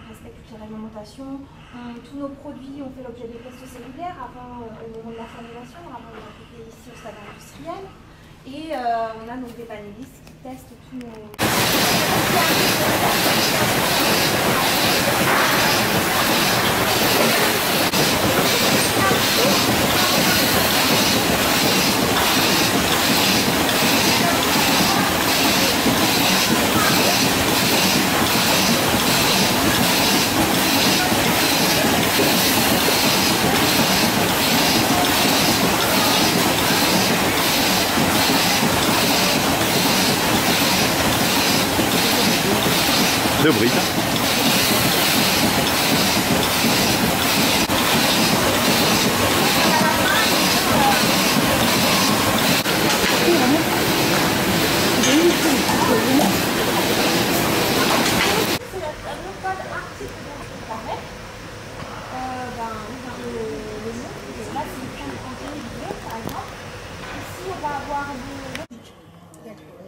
respecte toutes les réglementations. Tous nos produits ont fait l'objet de tests cellulaires avant, au moment de la formulation, avant de l'appliquer ici au stade industriel. Et on a donc des panélistes qui testent tous nos... De briques.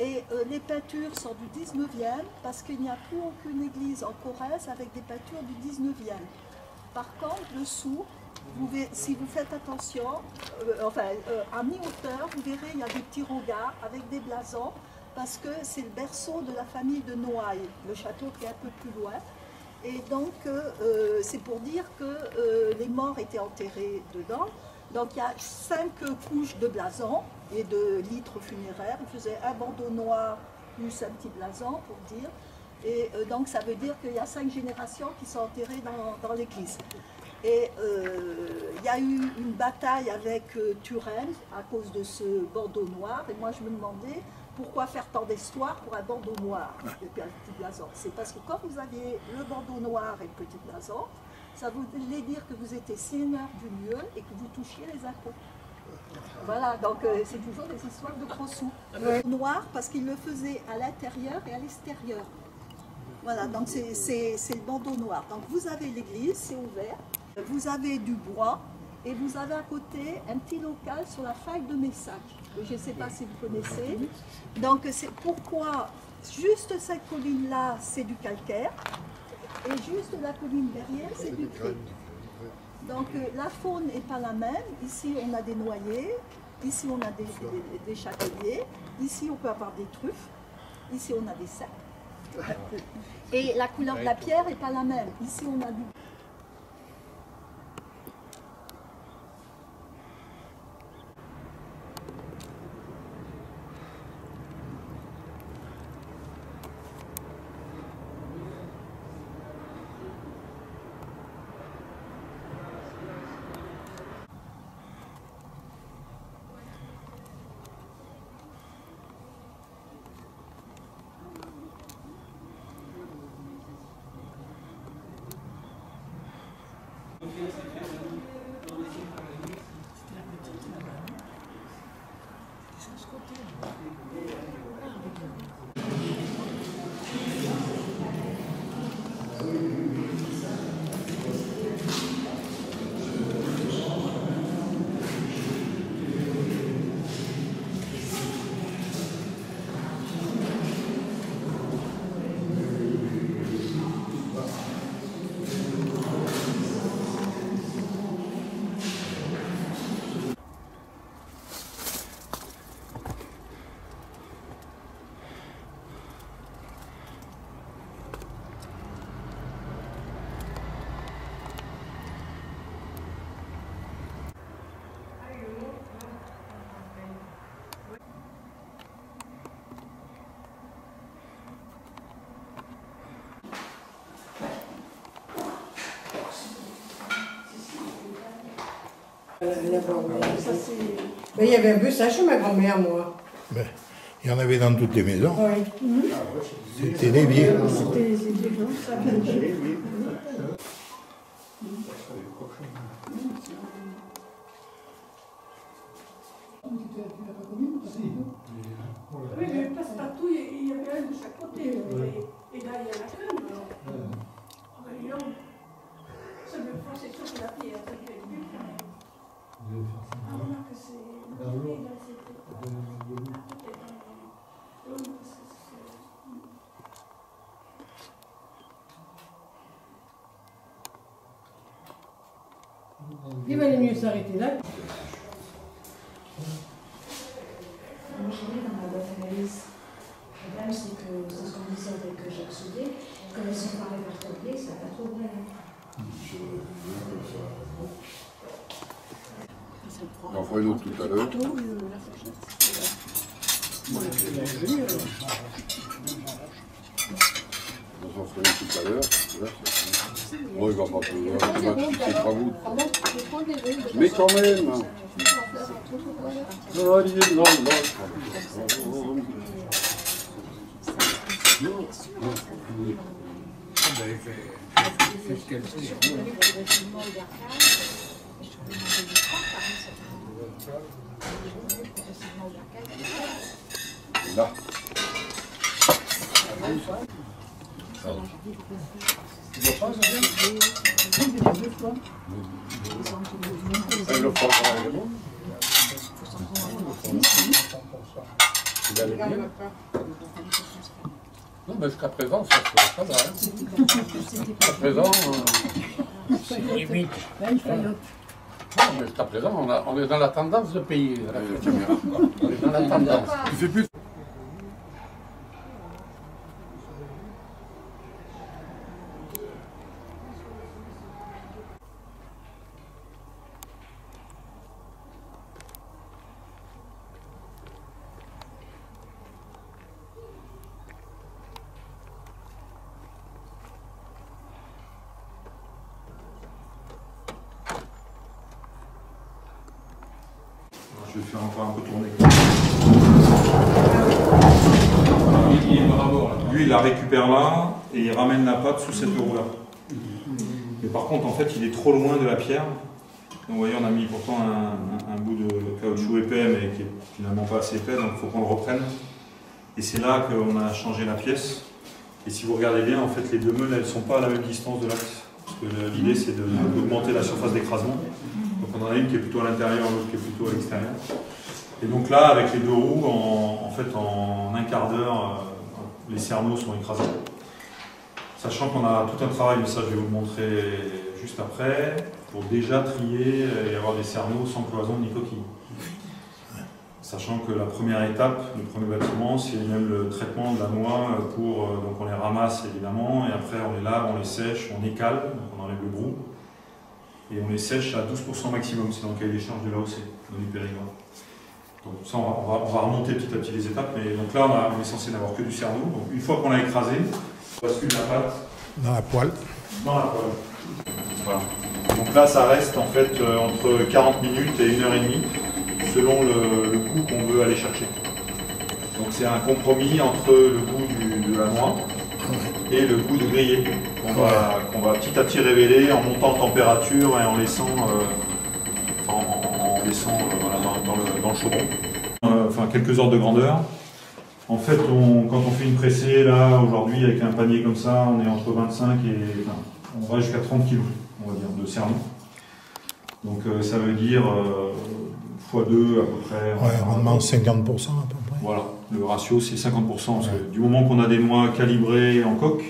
Et les peintures sont du 19e parce qu'il n'y a plus aucune église en Corrèze avec des peintures du 19e. Par contre, dessous, si vous faites attention, à mi-hauteur, vous verrez, il y a des petits regards avec des blasons parce que c'est le berceau de la famille de Noailles, le château qui est un peu plus loin. Et donc, c'est pour dire que les morts étaient enterrés dedans. Donc, il y a 5 couches de blasons et de litres funéraires. Il faisait un bandeau noir plus un petit blason, pour dire. Et donc, ça veut dire qu'il y a 5 générations qui sont enterrées dans l'église. Et il y a eu une bataille avec Turenne à cause de ce bandeau noir. Et moi, je me demandais pourquoi faire tant d'histoire pour un bandeau noir et puis un petit blason. C'est parce que quand vous aviez le bandeau noir et le petit blason, ça voulait dire que vous étiez seigneur du lieu et que vous touchiez les impôts. Voilà, donc c'est toujours des histoires de gros sous. Noir parce qu'il le faisait à l'intérieur et à l'extérieur. Voilà, donc c'est le bandeau noir. Donc vous avez l'église, c'est ouvert, vous avez du bois et vous avez à côté un petit local sur la faille de Messac. Je ne sais pas si vous connaissez. Donc c'est pourquoi juste cette colline-là, c'est du calcaire. Et juste la colline derrière, c'est du grès. Donc la faune n'est pas la même. Ici, on a des noyers. Ici, on a des châtaigniers. Ici, on peut avoir des truffes. Ici, on a des cèpes. Et la couleur de la pierre n'est pas la même. Ici, on a du... Il y avait un bus chez ma grand-mère, moi. Ben, il y en avait dans toutes les maisons. Oui. C'était les vieux. C'était les gens, ça. Oui, mais passe-partout, il y avait un de chaque côté. Et là, il y a la crème. Ça me force, c'est sûr que la pierre, ça fait du bien. Ah, on a que c'est... Il valait mieux s'arrêter là. Aujourd'hui, dans la boîte analyse, le problème c'est que, c'est ce qu'on disait avec Jacques Soulier, comme elles ne sont pas répertoriées, ça n'a pas trop de valeur. On en fera une autre tout à l'heure. On en fera une tout à l'heure. Bon, il va pas plus. C'est pas vous. Mais quand même. Non, non, non. Là. Non, mais jusqu'à présent, ça va. Jusqu'à présent, c'est limite. Non, mais jusqu'à présent, on est dans la tendance de payer. On est dans la tendance. Tu fais plus. Je vais faire encore un peu tourner. Lui, il la récupère là et il ramène la pâte sous cette roue là. Mais par contre, en fait, il est trop loin de la pierre. Donc, vous voyez, on a mis pourtant un bout de caoutchouc épais, mais qui est finalement pas assez épais, donc il faut qu'on le reprenne. Et c'est là qu'on a changé la pièce. Et si vous regardez bien, en fait, les deux meules, elles ne sont pas à la même distance de l'axe. Parce que l'idée, c'est d'augmenter la surface d'écrasement. Donc on en a une qui est plutôt à l'intérieur, l'autre qui est plutôt à l'extérieur. Et donc là, avec les deux roues, en fait, en un quart d'heure, les cerneaux sont écrasés. Sachant qu'on a tout un travail, mais ça je vais vous le montrer juste après, pour déjà trier et avoir des cerneaux sans cloison ni coquille. Sachant que la première étape, le premier bâtiment, c'est même le traitement de la noix donc on les ramasse évidemment, et après on les lave, on les sèche, on écale, donc on enlève le brou, et on les sèche à 12% maximum, c'est dans le cahier des charges de l'AOC, dans du Périgord. Donc ça, on va remonter petit à petit les étapes, mais donc là on est censé n'avoir que du cerneau, donc une fois qu'on l'a écrasé, on bascule la pâte dans la poêle. Dans la poêle. Voilà. Donc là ça reste en fait entre 40 minutes et 1h30, selon le goût qu'on veut aller chercher. Donc c'est un compromis entre le goût de la noix et le goût de grillé, qu'on va petit à petit révéler en montant en température et en laissant, voilà, dans le chaudron. Enfin quelques ordres de grandeur. En fait, quand on fait une pressée, là, aujourd'hui, avec un panier comme ça, on est entre 25 et... Enfin, on va jusqu'à 30 kg, on va dire, de cerneau. Donc ça veut dire x2 à peu près. Ouais, rendement 50% à peu près. Voilà, le ratio c'est 50%. Parce que du moment qu'on a des noix calibrées en coque,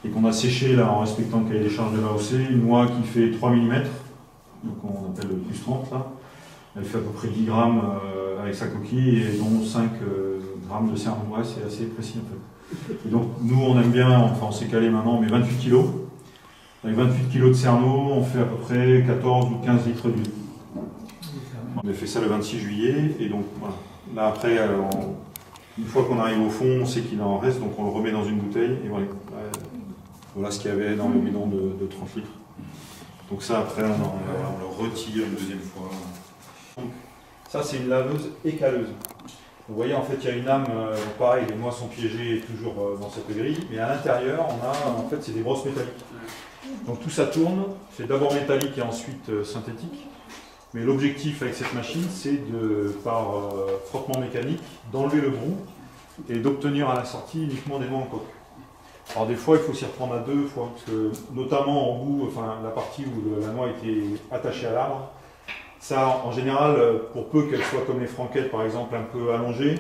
et qu'on a séché là en respectant le cahier des charges de l'AOC, une noix qui fait 3 mm, donc on appelle le plus 30 là, elle fait à peu près 10 grammes avec sa coquille et dont 5 grammes de cerneau. Ouais, c'est assez précis en fait. Et donc nous on aime bien, enfin on s'est calé maintenant, mais 28 kg. Avec 28 kg de cerneau, on fait à peu près 14 ou 15 litres d'huile. On a fait ça le 26 juillet, et donc voilà. Là après, une fois qu'on arrive au fond, on sait qu'il en reste, donc on le remet dans une bouteille, et voilà. Voilà ce qu'il y avait dans le bidon de 30 litres. Donc ça après, on le retire une deuxième fois. Donc, ça c'est une laveuse écaleuse. Vous voyez, en fait, il y a une âme, pareil, les noix sont piégées toujours dans cette grille, mais à l'intérieur, on a, en fait, c'est des brosses métalliques. Donc tout ça tourne, c'est d'abord métallique et ensuite synthétique. Mais l'objectif avec cette machine, c'est par frottement mécanique, d'enlever le brou et d'obtenir à la sortie uniquement des noix en coque. Alors des fois, il faut s'y reprendre à deux fois, parce que notamment en bout, enfin la partie où la noix était attachée à l'arbre, ça, en général, pour peu qu'elles soient comme les franquettes, par exemple, un peu allongées,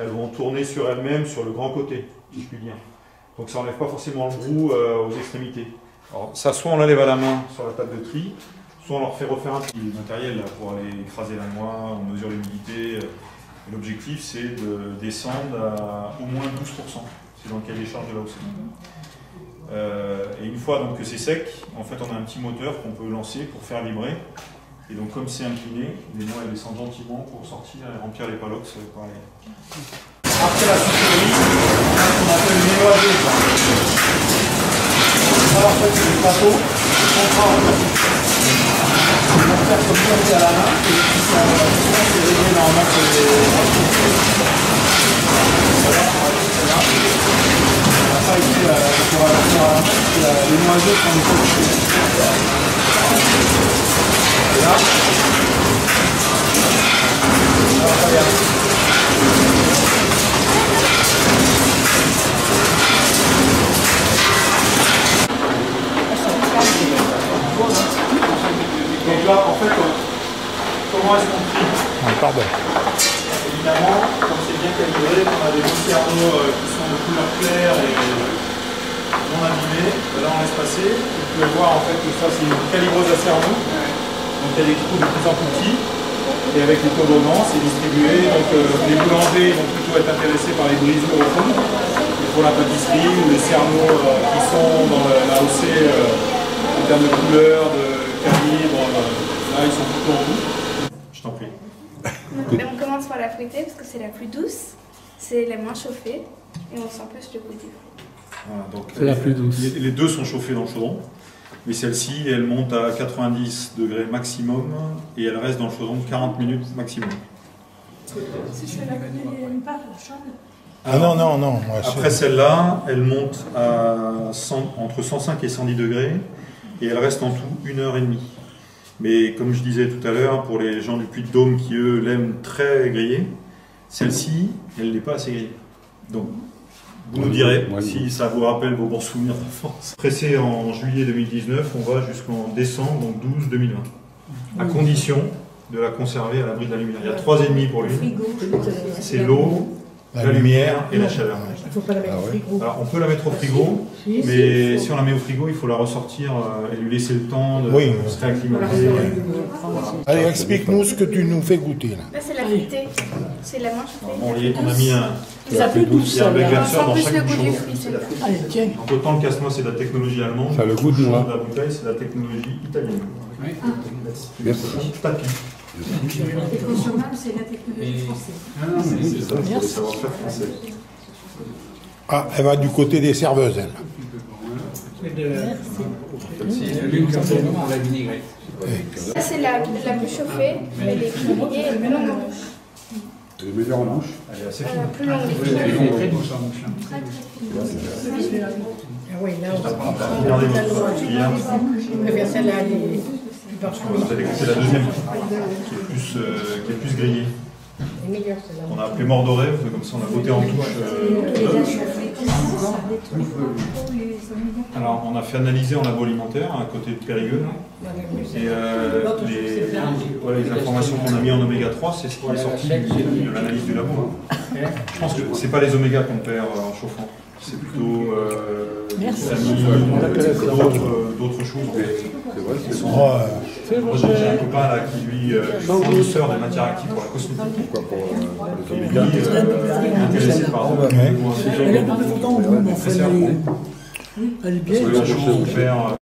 elles vont tourner sur elles-mêmes sur le grand côté, si je puis dire. Donc ça n'enlève pas forcément le brou aux extrémités. Alors ça, soit on l'enlève à la main sur la table de tri, Soit on leur fait refaire un petit matériel là, pour aller écraser la noix, on mesure l'humidité. Et l'objectif, c'est de descendre à au moins 12%. C'est dans le cahier des charges de l'AOC. Et une fois donc, que c'est sec, en fait, on a un petit moteur qu'on peut lancer pour faire vibrer. Et donc, comme c'est incliné, les noix elles descendent gentiment pour sortir et remplir les palox par les... Après la sucrerie, on appelle le mélangeage. Ça, en fait, c'est des plateaux qu'on prend en plastique. On va faire comme ça, c'est à la main, et puis c'est réglé normalement sur les... Voilà, on va aller là. On va pas ici, pour la main, les noisettes sont les choses. Et là, on va pas y donc là, en fait, comment est-ce qu'on trie? Pardon. Évidemment, comme c'est bien calibré, on a des petits cerneaux qui sont de couleur claire et non abîmés. Là, on laisse passer. Vous pouvez voir en fait que ça, c'est une calibreuse à cerneaux. Donc il y a des trous de plus en plus petits. Et avec les toboggans, c'est distribué. Donc les boulangers vont plutôt être intéressés par les brisures au fond. Et pour la pâtisserie ou les cerneaux qui sont dans l'AOC en termes de couleur, de calibre, là ils sont plutôt en bout. Je t'en prie. On commence par la fruitée parce que c'est la plus douce, c'est la moins chauffée et on sent plus le goût du fruit. Voilà, donc C'est la plus douce. Les deux sont chauffés dans le chaudron, mais celle-ci elle monte à 90 degrés maximum et elle reste dans le chaudron 40 minutes maximum. Si je fais la une part chaude. Ah non, non, non. Moi, Après celle-là, elle monte à entre 105 et 110 degrés et elle reste en tout 1h30. Mais comme je disais tout à l'heure, pour les gens du Puy-de-Dôme qui eux l'aiment très grillée, celle-ci, elle n'est pas assez grillée. Donc, vous nous direz si ça vous rappelle vos bons souvenirs d'enfance. Pressé en juillet 2019, on va jusqu'en décembre, donc 12 2020. À condition de la conserver à l'abri de la lumière. Il y a 3 ennemis pour lui. C'est l'eau, la lumière et la chaleur. Il ne faut pas la mettre au frigo. Alors, on peut la mettre au frigo, mais si on la met au frigo, il faut la ressortir et lui laisser le temps de se réacclimater. Voilà. Allez, explique-nous ce que tu nous fais goûter là. Là c'est la fruitée, c'est la moins chauffée. Bon, on a mis un bec verseur dans chaque bouchon. Allez, tiens. Donc, autant le casse-noix c'est de la technologie allemande, Ça a le goût de noix. la bouteille c'est de la technologie italienne. Merci. Tapis. Et consommable, c'est la technologie française. C'est ça, c'est le savoir-faire français. Ah, elle va du côté des serveuses, elle. Ça c'est la plus chauffée, elle est grillée et plus longue en bouche. C'est le meilleur en bouche. Elle est assez fine. Plus longue. Ah oui, là, Regardez votre cuillère. on préfère celle-là, elle est plus parfumée. Vous allez goûter la deuxième qui est plus grillée. Elle est meilleure, celle-là. On a appelé mort d'oreille, comme ça on a botté en touche. Alors on a fait analyser en labo alimentaire à côté de Périgueux. Et les informations qu'on a mis en oméga 3, c'est ce qui est sorti de l'analyse du labo. Je pense que c'est pas les oméga qu'on perd en chauffant. C'est plutôt d'autres choses. Moi j'ai un copain là qui lui fournisseur de matières actives pour la cosmétique. Pourquoi pour les Lui, oméga intéressé par Elle est pas de photo en bout, mais enfin, elle est bien. la chose pour faire